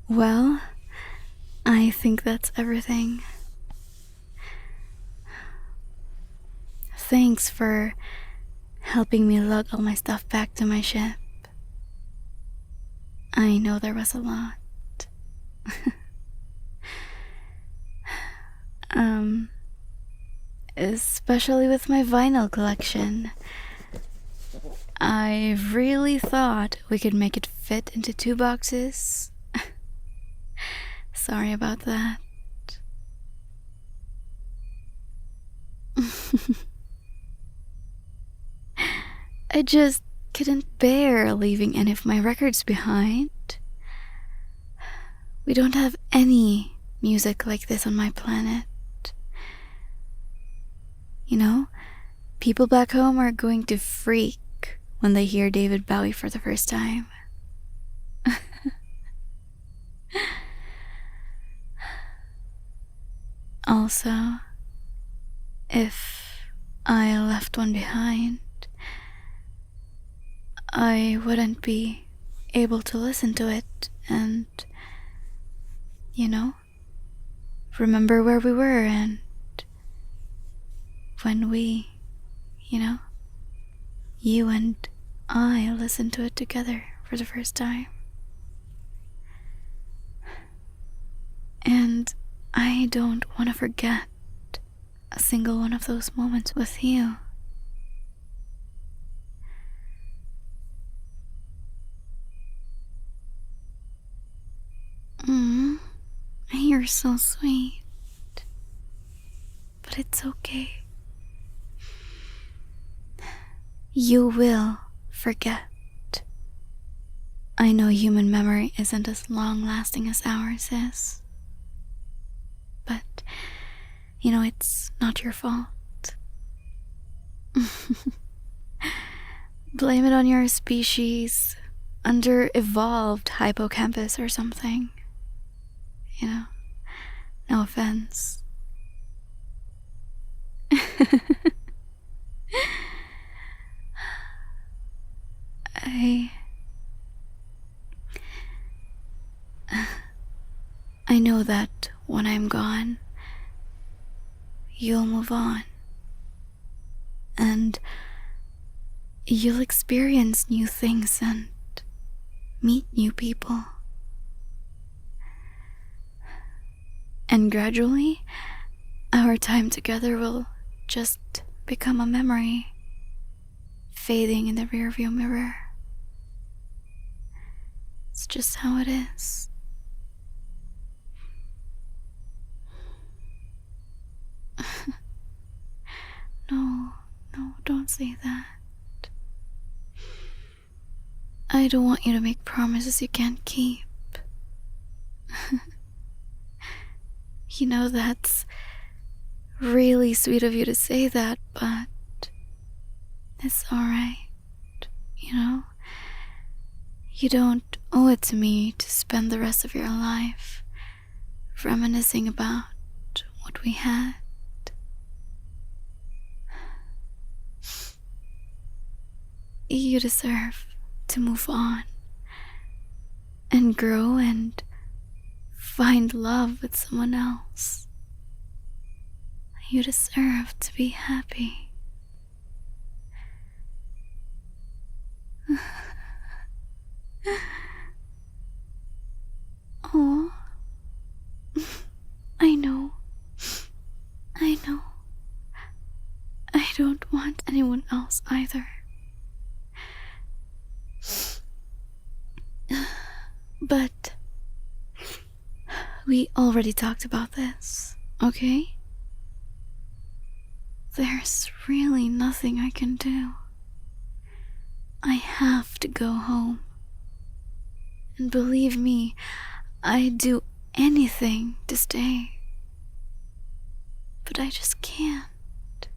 Well, I think that's everything. Thanks for helping me lug all my stuff back to my ship. I know there was a lot. Especially with my vinyl collection. I really thought we could make it fit into 2 boxes. Sorry about that. I just couldn't bear leaving any of my records behind. We don't have any music like this on my planet. You know, people back home are going to freak when they hear David Bowie for the first time. Also, if I left one behind, I wouldn't be able to listen to it and, remember where we were and when we, you and I listened to it together for the first time. And I don't want to forget a single one of those moments with you. You're so sweet. But it's okay. You will forget. I know human memory isn't as long-lasting as ours is. But, it's not your fault. Blame it on your species' under-evolved hippocampus or something. No offense. I know that when I'm gone, you'll move on. And you'll experience new things and meet new people. And gradually, our time together will just become a memory, fading in the rearview mirror. It's just how it is. No, don't say that. I don't want you to make promises you can't keep. That's really sweet of you to say that, but it's alright, You don't owe it to me to spend the rest of your life reminiscing about what we had. You deserve to move on and grow and find love with someone else. You deserve to be happy. Oh, I know. I don't want anyone else either. But we already talked about this, okay? There's really nothing I can do. I have to go home. And believe me, I'd do anything to stay. But I just can't.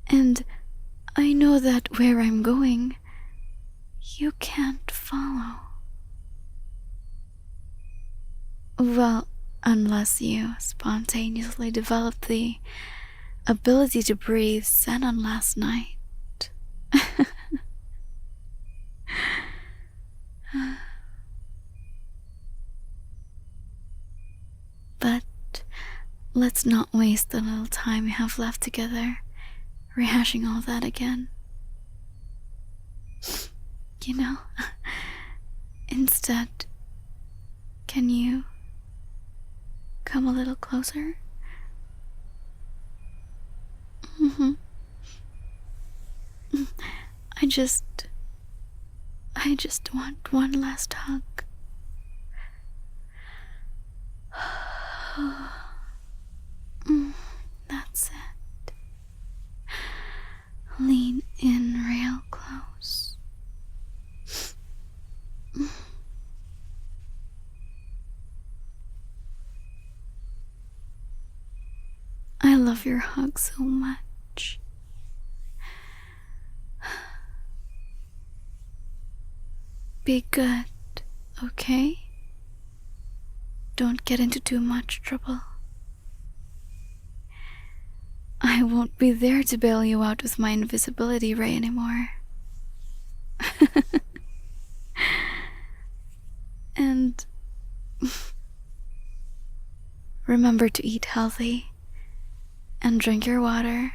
And I know that where I'm going, you can't follow. Well, unless you spontaneously developed the ability to breathe xenon last night. let's not waste the little time we have left together rehashing all that again. You know, instead, can you come a little closer? I just want one last hug. That's it. Lean in real close. I love your hug so much. Be good, okay? Don't get into too much trouble. I won't be there to bail you out with my invisibility ray anymore. And remember to eat healthy and drink your water.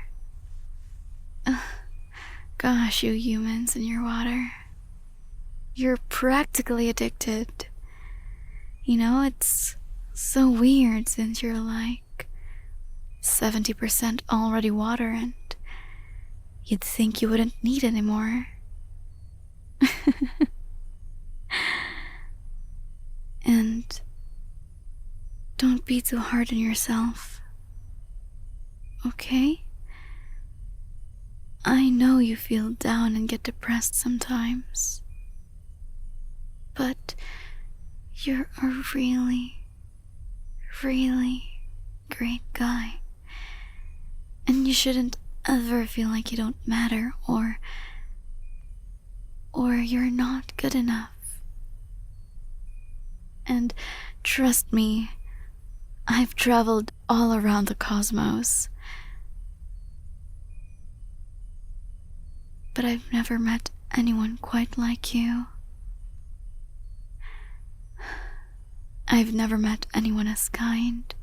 Gosh, you humans and your water. You're practically addicted. You know, it's so weird since you're like 70% already water and you'd think you wouldn't need anymore. And don't be too hard on yourself, okay? I know you feel down and get depressed sometimes, but you're a really, really great guy, and you shouldn't ever feel like you don't matter or you're not good enough. And trust me, I've traveled all around the cosmos, but I've never met anyone quite like you. I've never met anyone as kind,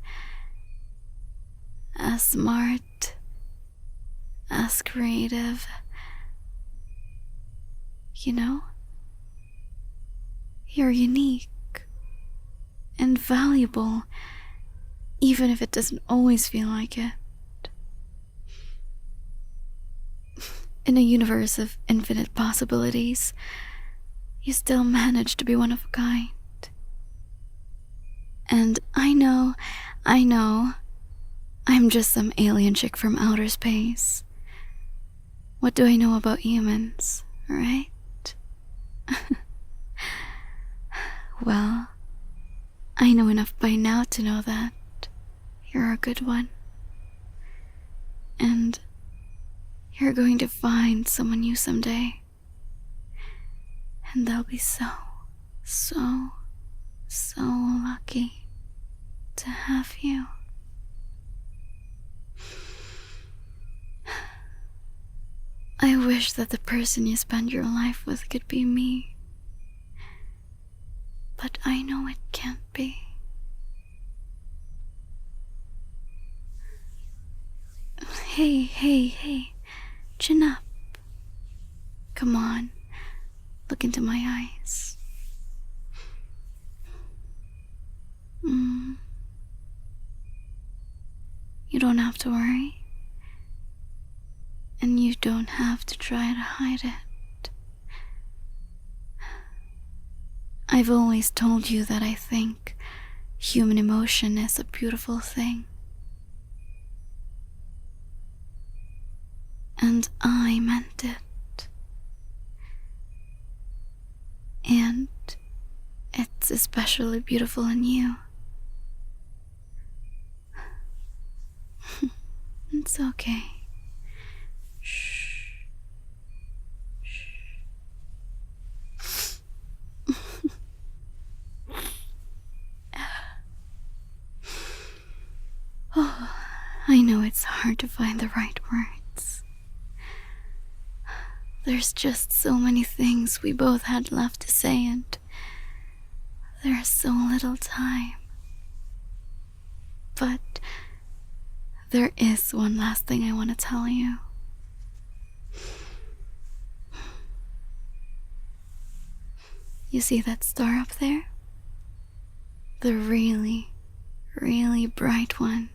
as smart, as creative. You know, you're unique and valuable, even if it doesn't always feel like it. In a universe of infinite possibilities, you still manage to be one of a kind. And I know, I'm just some alien chick from outer space. What do I know about humans, right? Well, I know enough by now to know that you're a good one. And you're going to find someone new someday. And they'll be so lucky to have you. I wish that the person you spend your life with could be me. But I know it can't be. Hey, chin up. Come on, look into my eyes. You don't have to worry. And you don't have to try to hide it. I've always told you that I think human emotion is a beautiful thing. And I meant it. And it's especially beautiful in you. It's okay. Shh. Oh, I know it's hard to find the right words. There's just so many things we both had left to say, and there's so little time. But there is one last thing I want to tell you. You see that star up there? The really, really bright one.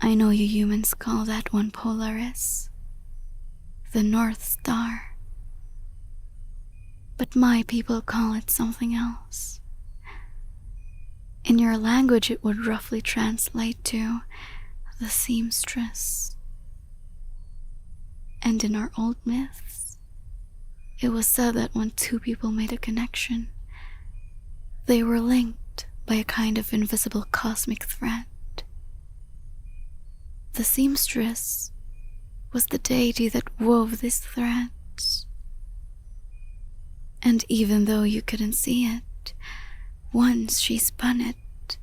I know you humans call that one Polaris, the North Star. But my people call it something else. In your language, it would roughly translate to the seamstress. And in our old myths, it was said that when two people made a connection, they were linked by a kind of invisible cosmic thread. The seamstress was the deity that wove these threads. And even though you couldn't see it, once she spun it,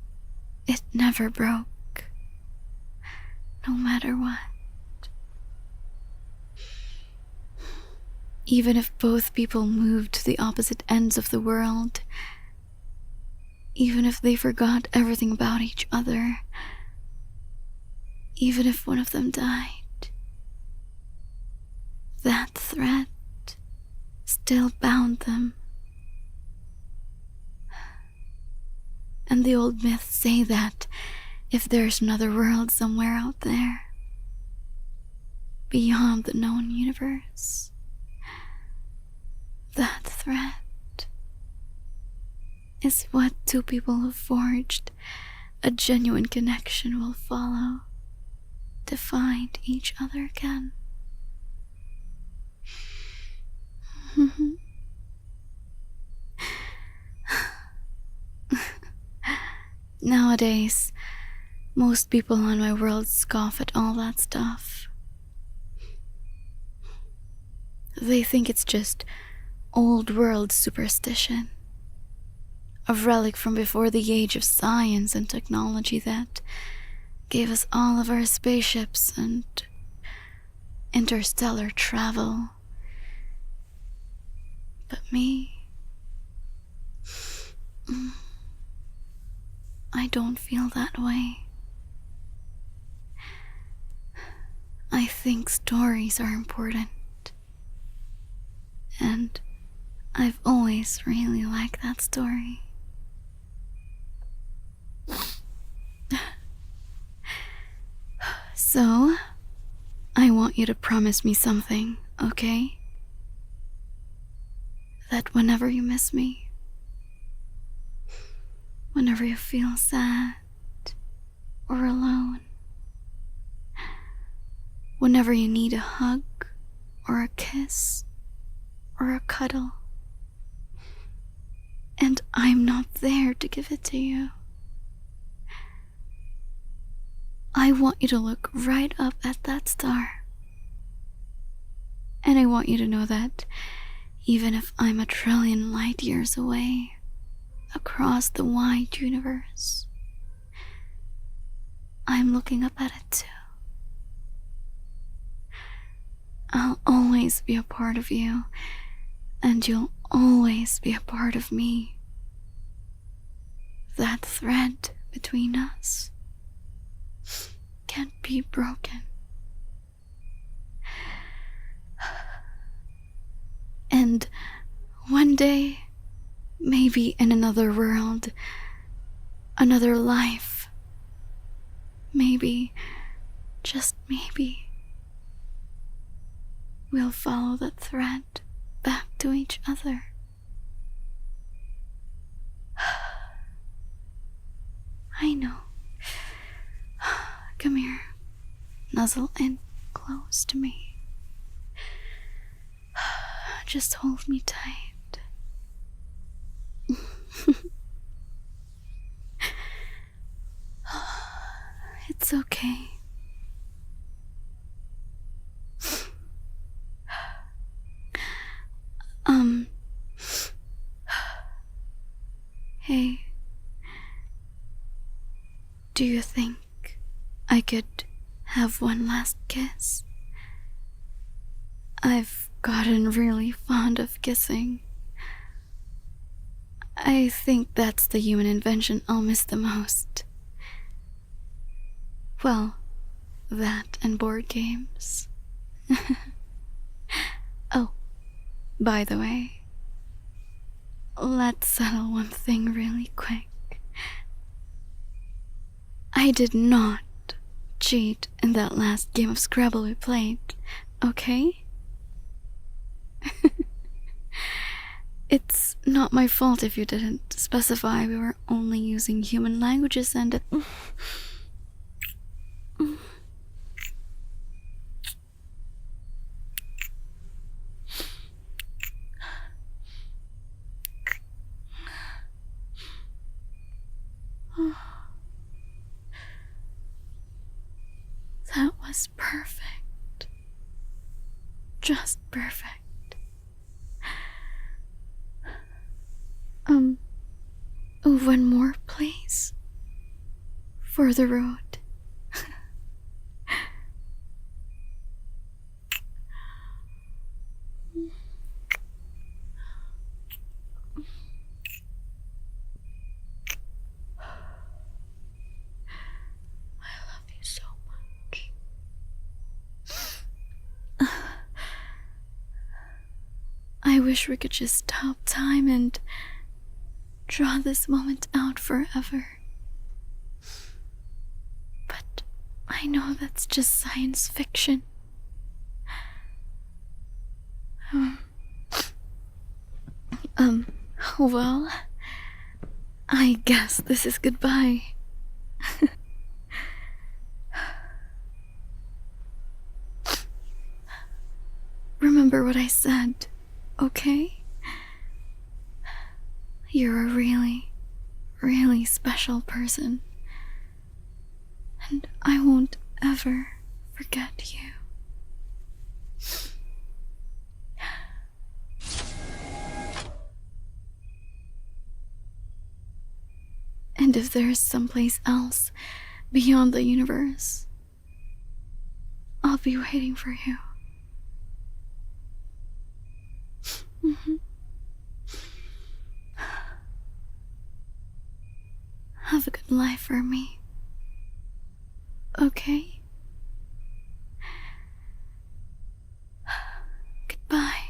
it never broke, no matter what. Even if both people moved to the opposite ends of the world, even if they forgot everything about each other, even if one of them died, that thread still bound them. And the old myths say that if there's another world somewhere out there, beyond the known universe, that thread is what two people who forged a genuine connection will follow to find each other again. Nowadays, most people on my world scoff at all that stuff. They think it's just old world superstition, a relic from before the age of science and technology that gave us all of our spaceships and interstellar travel. But me, I don't feel that way. I think stories are important, and I've always really liked that story. So, I want you to promise me something, okay? That whenever you miss me, whenever you feel sad or alone, whenever you need a hug or a kiss or a cuddle, and I'm not there to give it to you, I want you to look right up at that star. And I want you to know that even if I'm 1,000,000,000,000 light years away, across the wide universe, I'm looking up at it too. I'll always be a part of you, and you'll always be a part of me. That thread between us can't be broken. And one day, maybe in another world, another life, maybe, just maybe, we'll follow that thread back to each other. I know. Come here. Nuzzle in close to me. Just hold me tight. It's okay. Hey, do you think I could have one last kiss? I've gotten really fond of kissing. I think that's the human invention I'll miss the most. Well, that and board games. Oh, by the way, let's settle one thing really quick. I did not cheat in that last game of Scrabble we played, okay? It's not my fault if you didn't specify we were only using human languages and it... That was perfect. Just perfect. One more, please. For the road. I love you so much. I wish we could just stop time and draw this moment out forever. But I know that's just science fiction. Well, I guess this is goodbye. Remember what I said, okay? You're a really, really special person. And I won't ever forget you. And if there's someplace else beyond the universe, I'll be waiting for you. Have a good life for me. Okay? Goodbye.